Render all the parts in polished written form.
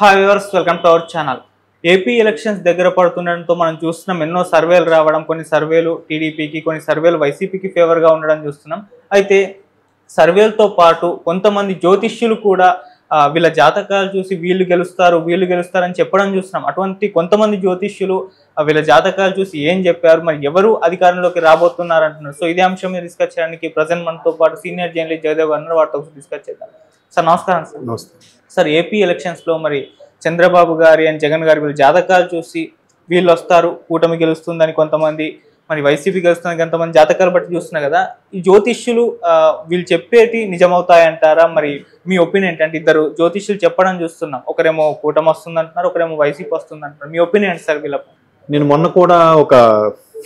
Hi viewers, welcome to our channel. AP elections దగ్గర పడుతుండడంతో మనం చూస్తున్నాం ఎన్నో సర్వేలు రావడం, కొన్ని సర్వేలు టీడీపీకి, కొన్ని సర్వేలు వైసీపీకి ఫేవర్గా ఉండడం చూస్తున్నాం. అయితే సర్వేలతో పాటు కొంతమంది జ్యోతిష్యులు కూడా వీళ్ళ జాతకాలు చూసి వీళ్ళు గెలుస్తారని చెప్పడం చూస్తున్నాం. అటువంటి కొంతమంది జ్యోతిష్యులు వీళ్ళ జాతకాలు చూసి ఏం చెప్పారు, మరి ఎవరు అధికారంలోకి రాబోతున్నారు అంటున్నారు. సో ఇదే అంశం మీద డిస్కస్ చేయడానికి ప్రజెంట్ మనతో పాటు సీనియర్ జర్నలిస్ట్ జయదేవ్ గారు వారితో డిస్కస్ చేద్దాం. సార్ నమస్కారం. సార్ నమస్తే సార్. ఏపీ ఎలక్షన్స్లో మరి చంద్రబాబు గారి అండ్ జగన్ గారి వీళ్ళ జాతకాలు చూసి వీళ్ళు వస్తారు, కూటమి గెలుస్తుందని కొంతమంది, మరి వైసీపీ గెలుస్తుందని కొంతమంది జాతకాలు బట్టి చూస్తున్నారు కదా. ఈ జ్యోతిష్యులు వీళ్ళు చెప్పేటి నిజమవుతాయంటారా? మరి మీ ఒపీనియన్ ఏంటంటే, ఇద్దరు జ్యోతిష్యులు చెప్పడం చూస్తున్నాం, ఒకరేమో కూటమి వస్తుంది అంటున్నారు, ఒకరేమో వైసీపీ వస్తుంది అంటున్నారు. మీ ఒపీనియన్ ఏంటి సార్ వీళ్ళకు? నేను మొన్న కూడా ఒక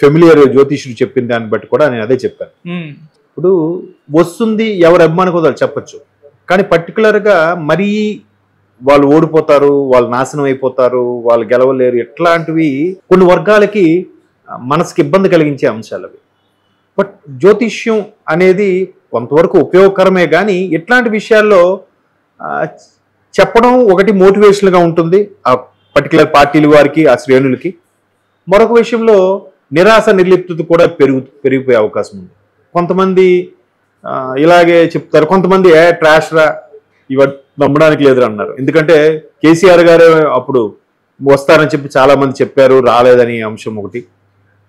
ఫెమిలియర్ జ్యోతిష్యుడు చెప్పిన దాన్ని బట్టి కూడా నేను అదే చెప్పాను. ఇప్పుడు వస్తుంది, ఎవరు అభిమానికో వాళ్ళు చెప్పచ్చు, కానీ పర్టికులర్గా మరీ వాళ్ళు ఓడిపోతారు, వాళ్ళు నాశనం అయిపోతారు, వాళ్ళు గెలవలేరు, ఎట్లాంటివి కొన్ని వర్గాలకి మనసుకి ఇబ్బంది కలిగించే అంశాలు అవి. బట్ జ్యోతిష్యం అనేది కొంతవరకు ఉపయోగకరమే, కానీ ఇట్లాంటి విషయాల్లో చెప్పడం ఒకటి మోటివేషన్గా ఉంటుంది ఆ పర్టికులర్ పార్టీల వారికి, ఆ శ్రేణులకి. మరొక విషయంలో నిరాశ నిర్లిప్తత కూడా పెరిగిపోయే అవకాశం ఉంది. కొంతమంది ఇలాగే చెప్తారు, కొంతమంది ట్రాష్ రా, ఇవ నమ్మడానికి లేదురా అన్నారు. ఎందుకంటే కేసీఆర్ గారే అప్పుడు వస్తారని చెప్పి చాలా మంది చెప్పారు, రాలేదని అంశం ఒకటి.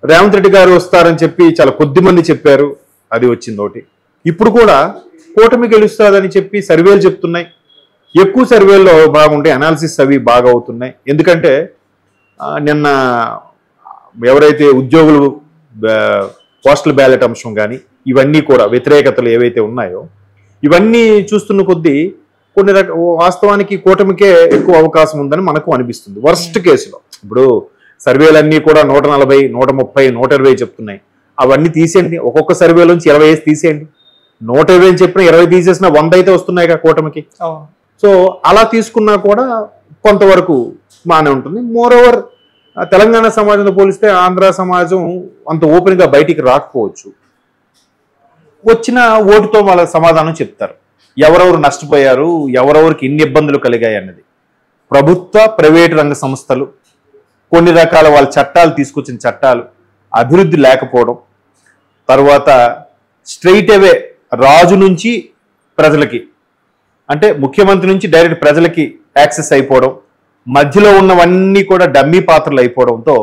రేవంత్ రెడ్డి గారు వస్తారని చెప్పి చాలా కొద్ది మంది చెప్పారు, అది వచ్చింది ఒకటి. ఇప్పుడు కూడా కూటమి గెలుస్తారని చెప్పి సర్వేలు చెప్తున్నాయి. ఎక్కువ సర్వేల్లో బాగుంటాయి, అనాలిసిస్ అవి బాగా అవుతున్నాయి. ఎందుకంటే నిన్న ఎవరైతే ఉద్యోగులు పోస్టల్ బ్యాలెట్ అంశం కానీ ఇవన్నీ కూడా వ్యతిరేకతలు ఏవైతే ఉన్నాయో ఇవన్నీ చూస్తున్న కొద్దీ కొన్ని వాస్తవానికి కూటమికే ఎక్కువ అవకాశం ఉందని మనకు అనిపిస్తుంది. వర్స్ట్ కేసులో ఇప్పుడు సర్వేలన్నీ కూడా 140, 130, 120 చెప్తున్నాయి. అవన్నీ తీసేయండి, ఒక్కొక్క సర్వేలోంచి 20 తీసేయండి. 120 అని చెప్పిన 20 తీసేసిన 100 అయితే వస్తున్నాయి కదా కూటమికి. సో అలా తీసుకున్నా కూడా కొంతవరకు బాగానే ఉంటుంది. మోరోవర్ తెలంగాణ సమాజంతో పోలిస్తే ఆంధ్ర సమాజం అంత ఓపెన్గా బయటికి రాకపోవచ్చు. వచ్చిన ఓటుతో వాళ్ళ సమాధానం చెప్తారు, ఎవరెవరు నష్టపోయారు, ఎవరెవరికి ఎన్ని ఇబ్బందులు కలిగాయి అన్నది. ప్రభుత్వ ప్రైవేటు రంగ సంస్థలు కొన్ని రకాల వాళ్ళ చట్టాలు తీసుకొచ్చిన చట్టాలు అభివృద్ధి లేకపోవడం, తర్వాత స్ట్రైట్ అవే రాజు నుంచి ప్రజలకి, అంటే ముఖ్యమంత్రి నుంచి డైరెక్ట్ ప్రజలకి యాక్సెస్ అయిపోవడం, మధ్యలో ఉన్నవన్నీ కూడా డమ్మీ పాత్రలు అయిపోవడంతో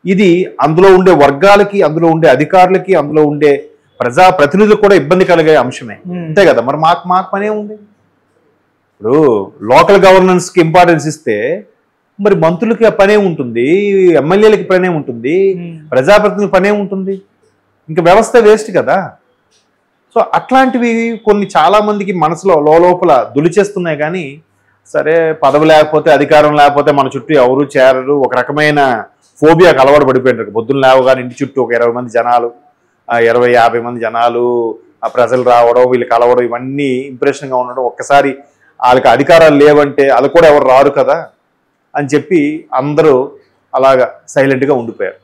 ఇది అందులో ఉండే వర్గాలకి, అందులో ఉండే అధికారులకి, అందులో ఉండే ప్రజాప్రతినిధులకు కూడా ఇబ్బంది కలిగే అంశమే. అంతే కదా, మరి మాకు పనే ఉంది. ఇప్పుడు లోకల్ గవర్నెన్స్కి ఇంపార్టెన్స్ ఇస్తే మరి మంత్రులకి పనే ఉంటుంది, ఎమ్మెల్యేలకి పనే ఉంటుంది, ప్రజాప్రతినిధుల పనే ఉంటుంది, ఇంకా వ్యవస్థ వేస్ట్ కదా. సో అట్లాంటివి కొన్ని చాలా మందికి మనసులో లోపల దులిచేస్తున్నాయి. కానీ సరే, పదవి లేకపోతే, అధికారం లేకపోతే మన చుట్టూ ఎవరు చేరరు, ఒక రకమైన ఫోబియాకి అలవాటు పడిపోయినారు. పొద్దున్న లేవగానే ఇంటి చుట్టూ ఒక 20 మంది జనాలు, 20-50 మంది జనాలు, ఆ ప్రజలు రావడం, వీళ్ళు కలవడం, ఇవన్నీ ఇంప్రెషన్గా ఉండడం. ఒక్కసారి వాళ్ళకి అధికారాలు లేవంటే అది కూడా ఎవరు రారు కదా అని చెప్పి అందరూ అలాగా సైలెంట్గా ఉండిపోయారు.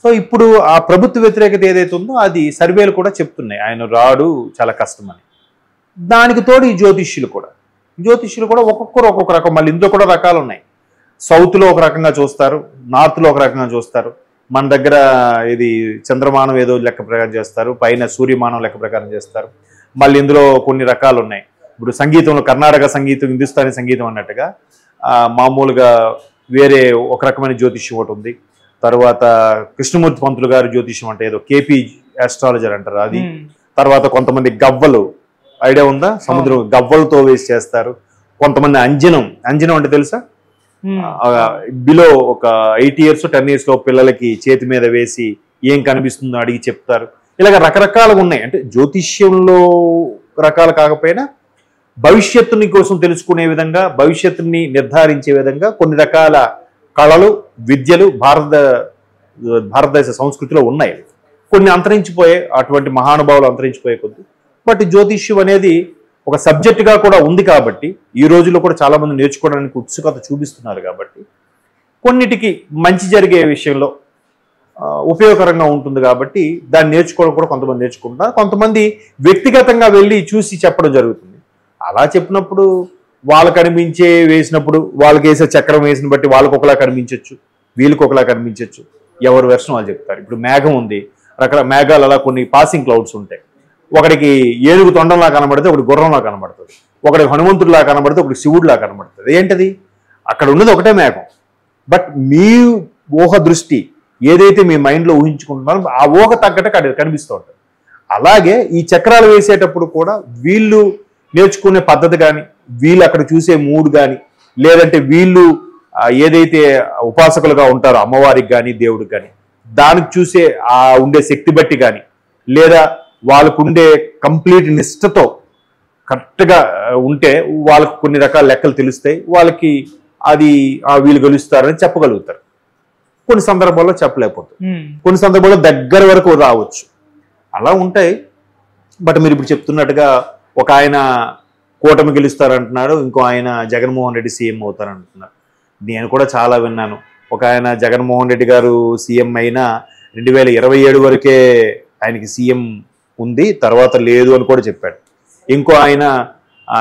సో ఇప్పుడు ఆ ప్రభుత్వ వ్యతిరేకత ఏదైతే ఉందో అది సర్వేలు కూడా చెప్తున్నాయి, ఆయన రాడు, చాలా కష్టమని. దానికి తోడు ఈ జ్యోతిష్యులు కూడా ఒక్కొక్కరు ఒక్కొక్క రకం. మళ్ళీ ఇందులో కూడా రకాలు ఉన్నాయి. సౌత్లో ఒక రకంగా చూస్తారు, నార్త్లో ఒక రకంగా చూస్తారు. మన దగ్గర ఇది చంద్రమానం ఏదో లెక్క ప్రకారం చేస్తారు, పైన సూర్యమానం లెక్క ప్రకారం చేస్తారు. మళ్ళీ ఇందులో కొన్ని రకాలు ఉన్నాయి. ఇప్పుడు సంగీతంలో కర్ణాటక సంగీతం, హిందుస్థానీ సంగీతం అన్నట్టుగా మామూలుగా వేరే ఒక రకమైన జ్యోతిష్యం ఒకటి ఉంది. తర్వాత కృష్ణమూర్తి పంతులు గారి జ్యోతిష్యం అంటే ఏదో కేపీ ఆస్ట్రాలజర్ అంటారు అది. తర్వాత కొంతమంది గవ్వలు, ఐడియా ఉందా, సముద్రం గవ్వలతో వేసి చేస్తారు. కొంతమంది అంజనం అంటే తెలుసా, బిలో ఒక 8 years 10 years పిల్లలకి చేతి మీద వేసి ఏం కనిపిస్తుందో అడిగి చెప్తారు. ఇలాగ రకరకాలుగా ఉన్నాయి. అంటే జ్యోతిష్యంలో రకాలు కాకపోయినా భవిష్యత్తుని కోసం తెలుసుకునే విధంగా, భవిష్యత్తుని నిర్ధారించే విధంగా కొన్ని రకాల కళలు, విద్యలు భారతదేశ సంస్కృతిలో ఉన్నాయి. కొన్ని అంతరించిపోయే, అటువంటి మహానుభావులు అంతరించిపోయే కొద్ది. బట్ జ్యోతిష్యం అనేది ఒక సబ్జెక్టుగా కూడా ఉంది కాబట్టి ఈ రోజుల్లో కూడా చాలామంది నేర్చుకోవడానికి ఉత్సుకత చూపిస్తున్నారు. కాబట్టి కొన్నిటికి మంచి జరిగే విషయంలో ఉపయోగకరంగా ఉంటుంది కాబట్టి దాన్ని నేర్చుకోవడం కూడా కొంతమంది నేర్చుకుంటున్నారు. కొంతమంది వ్యక్తిగతంగా వెళ్ళి చూసి చెప్పడం జరుగుతుంది. అలా చెప్పినప్పుడు వాళ్ళు కనిపించే వేసినప్పుడు వాళ్ళకి వేసే చక్రం వేసిన బట్టి వాళ్ళకి ఒకలా కనిపించవచ్చు, వీళ్ళకి ఒకలా కనిపించవచ్చు. ఎవరి వెర్షన్ వాళ్ళు చెప్తారు. ఇప్పుడు మేఘం ఉంది, మేఘాలు అలా కొన్ని పాసింగ్ క్లౌడ్స్ ఉంటాయి. ఒకడికి ఏనుగు తొండంలా కనబడితే ఒకటి గుర్రంలా కనబడుతుంది, ఒకడికి హనుమంతుడిలా కనబడితే ఒకటి శివుడిలా కనబడుతుంది. ఏంటది? అక్కడ ఉన్నది ఒకటే మేఘం, బట్ మీ ఊహ దృష్టి ఏదైతే మీ మైండ్లో ఊహించుకుంటున్నారో ఆ ఊహ తగ్గట్టు అక్కడ కనిపిస్తూ ఉంటుంది. అలాగే ఈ చక్రాలు వేసేటప్పుడు కూడా వీళ్ళు నేర్చుకునే పద్ధతి కానీ, వీళ్ళు అక్కడ చూసే మూడ్ కానీ, లేదంటే వీళ్ళు ఏదైతే ఉపాసకులుగా ఉంటారో అమ్మవారికి కానీ దేవుడికి కానీ, దానికి చూసే ఆ ఉండే శక్తి బట్టి కానీ, లేదా వాళ్ళకు ఉండే కంప్లీట్ నిష్ఠతో కరెక్ట్గా ఉంటే వాళ్ళకు కొన్ని రకాల లెక్కలు తెలుస్తాయి. వాళ్ళకి అది వీళ్ళు గెలుస్తారని చెప్పగలుగుతారు. కొన్ని సందర్భాల్లో చెప్పలేకపోతారు, కొన్ని సందర్భాల్లో దగ్గర వరకు రావచ్చు, అలా ఉంటాయి. బట్ మీరు ఇప్పుడు చెప్తున్నట్టుగా ఒక ఆయన కూటమి గెలుస్తారంటున్నాడు, ఇంకో ఆయన జగన్మోహన్ రెడ్డి సీఎం అవుతారంటున్నారు. నేను కూడా చాలా విన్నాను. ఒక ఆయన జగన్మోహన్ రెడ్డి గారు సీఎం అయినా 2027 వరకే ఆయనకి సీఎం ఉంది, తర్వాత లేదు అని కూడా చెప్పాడు. ఇంకో ఆయన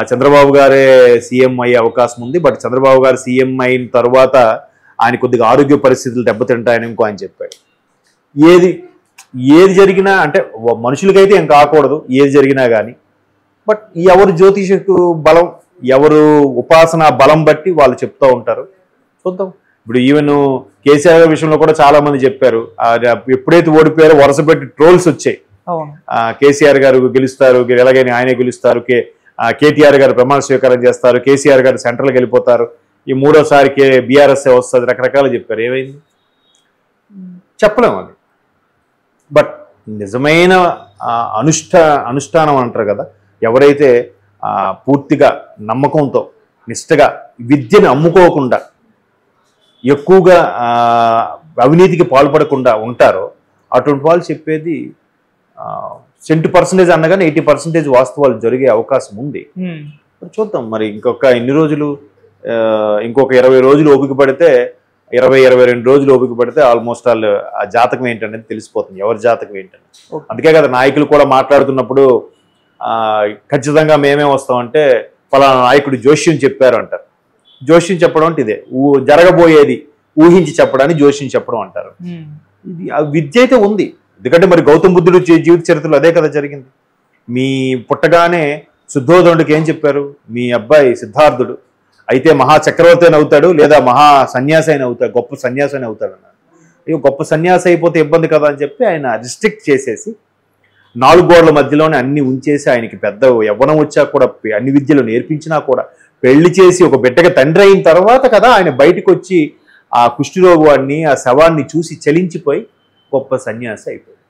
చంద్రబాబు గారే సీఎం అయ్యే అవకాశం ఉంది, బట్ చంద్రబాబు గారు సీఎం అయిన తర్వాత ఆయన కొద్దిగా ఆరోగ్య పరిస్థితులు దెబ్బతింటాయని ఇంకో ఆయన చెప్పాడు. ఏది జరిగినా అంటే మనుషులకైతే ఏం కాకూడదు, ఏది జరిగినా కానీ, బట్ ఎవరు జ్యోతిషకు బలం, ఎవరు ఉపాసన బలం బట్టి వాళ్ళు చెప్తూ ఉంటారు. చూద్దాం. ఇప్పుడు ఈవెన్ కేసీఆర్ విషయంలో కూడా చాలా మంది చెప్పారు, ఎప్పుడైతే ఓడిపోయారో వరుస పెట్టి ట్రోల్స్ వచ్చాయి. కేసీఆర్ గారు గెలుస్తారు, ఎలాగైనా ఆయనే గెలుస్తారు, కేటీఆర్ గారు ప్రమాణ స్వీకారం చేస్తారు, కేసీఆర్ గారు సెంట్రల్కి వెళ్ళిపోతారు, ఈ మూడోసారి బీఆర్ఎస్ వస్తుంది, రకరకాలు చెప్పారు. ఏమైంది చెప్పలేము అది. బట్ నిజమైన అనుష్ఠానం అంటారు కదా, ఎవరైతే పూర్తిగా నమ్మకంతో నిష్ఠగా విద్యను అమ్ముకోకుండా ఎక్కువగా అవినీతికి పాల్పడకుండా ఉంటారో అటువంటి వాళ్ళు చెప్పేది 20% అన్నగానే 80% వాస్తవాలు జరిగే అవకాశం ఉంది. చూద్దాం మరి ఇంకొక ఎన్ని రోజులు, ఇంకొక 20 రోజులు ఓపిక పడితే, 20-22 రోజులు ఓపిక పడితే ఆల్మోస్ట్ ఆల్ ఆ జాతకం ఏంటనేది తెలిసిపోతుంది, ఎవరి జాతకం ఏంటనేది. అందుకే కదా నాయకులు కూడా మాట్లాడుతున్నప్పుడు ఖచ్చితంగా మేమే వస్తామంటే ఫలానా నాయకుడు జోష్యం చెప్పారు అంటారు. జోష్యం చెప్పడం అంటే ఇదే, జరగబోయేది ఊహించి చెప్పడాన్ని జోష్యం చెప్పడం అంటారు. ఇది విద్య అయితే ఉంది, ఎందుకంటే మరి గౌతమ బుద్ధుడు జీవిత చరిత్రలో అదే కదా జరిగింది. మీ పుట్టగానే శుద్ధోదనుడికి ఏం చెప్పారు, మీ అబ్బాయి సిద్ధార్థుడు అయితే మహా చక్రవర్తి అని అవుతాడు, లేదా మహా సన్యాసి అయిన అవుతాడు, గొప్ప సన్యాసి అని అవుతాడు అన్నారు. ఇక గొప్ప సన్యాసి అయిపోతే ఇబ్బంది కదా అని చెప్పి ఆయన రిస్ట్రిక్ట్ చేసేసి 4 గోడల మధ్యలోనే అన్ని ఉంచేసి, ఆయనకి పెద్ద యవ్వనం వచ్చా కూడా అన్ని విద్యలు నేర్పించినా కూడా పెళ్లి చేసి ఒక బిడ్డకి తండ్రి అయిన తర్వాత కదా ఆయన బయటకు వచ్చి ఆ కుష్ఠరోగాన్ని ఆ శవాన్ని చూసి చలించిపోయి గొప్ప సన్యాసి అయిపోయాడు.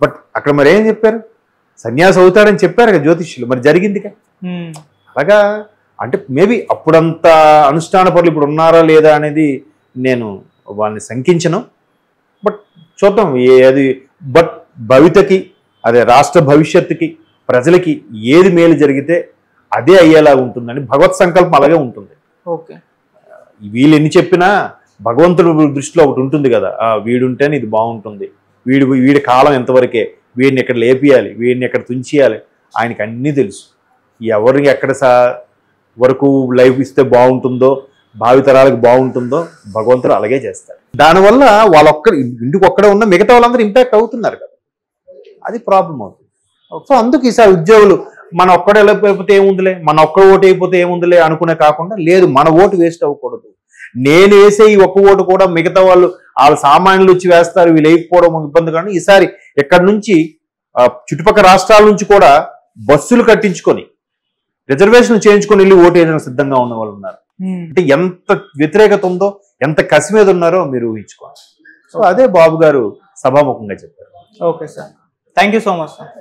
బట్ అక్కడ మరి ఏం చెప్పారు, సన్యాసి అవుతాడని చెప్పారు కదా జ్యోతిష్యులు, మరి జరిగిందిగా. అలాగా అంటే మేబీ అప్పుడంత అనుష్ఠాన పనులు ఇప్పుడు ఉన్నారా లేదా అనేది నేను వాళ్ళని శంకించను. బట్ చూద్దాం ఏది, బట్ భవితకి అదే రాష్ట్ర భవిష్యత్తుకి ప్రజలకి ఏది మేలు జరిగితే అదే అయ్యేలా ఉంటుందని భగవత్ సంకల్పం అలాగే ఉంటుంది. ఓకే, వీళ్ళు ఎన్ని చెప్పినా భగవంతుడి దృష్టిలో ఒకటి ఉంటుంది కదా, వీడుంటేనే ఇది బాగుంటుంది, వీడి కాలం ఎంతవరకే, వీడిని ఎక్కడ లేపియాలి, వీడిని ఎక్కడ తుంచేయాలి, ఆయనకి అన్నీ తెలుసు. ఎవరికి ఎక్కడ వరకు లైఫ్ ఇస్తే బాగుంటుందో, భావితరాలకు బాగుంటుందో భగవంతుడు అలాగే చేస్తాడు. దానివల్ల ఇంటికి ఒక్కడే ఉన్న మిగతా వాళ్ళందరూ ఇంపాక్ట్ అవుతున్నారు కదా, అది ప్రాబ్లం అవుతుంది. సో అందుకు ఈసారి ఉద్యోగులు మన ఒక్కడే వెళ్ళిపోతే ఏముందిలే, మన ఒక్క ఓటు అయిపోతే ఏముందిలే అనుకునే కాకుండా, లేదు మన ఓటు వేస్ట్ అవ్వకూడదు, నేను వేసే ఈ ఒక్క ఓటు కూడా మిగతా వాళ్ళ సామాన్యులు వచ్చి వేస్తారు, వీళ్ళు వేయకపోవడం ఇబ్బంది. కానీ ఈసారి ఎక్కడి నుంచి చుట్టుపక్కల రాష్ట్రాల నుంచి కూడా బస్సులు కట్టించుకొని రిజర్వేషన్ చేయించుకొని వెళ్ళి ఓటు వేయడానికి సిద్ధంగా ఉన్న వాళ్ళు ఉన్నారు. అంటే ఎంత వ్యతిరేకత ఉందో, ఎంత కసి మీద ఉన్నారో మీరు ఊహించుకోవాలి. సో అదే బాబు గారు సభాముఖంగా చెప్పారు. Okay sir, thank you so much sir.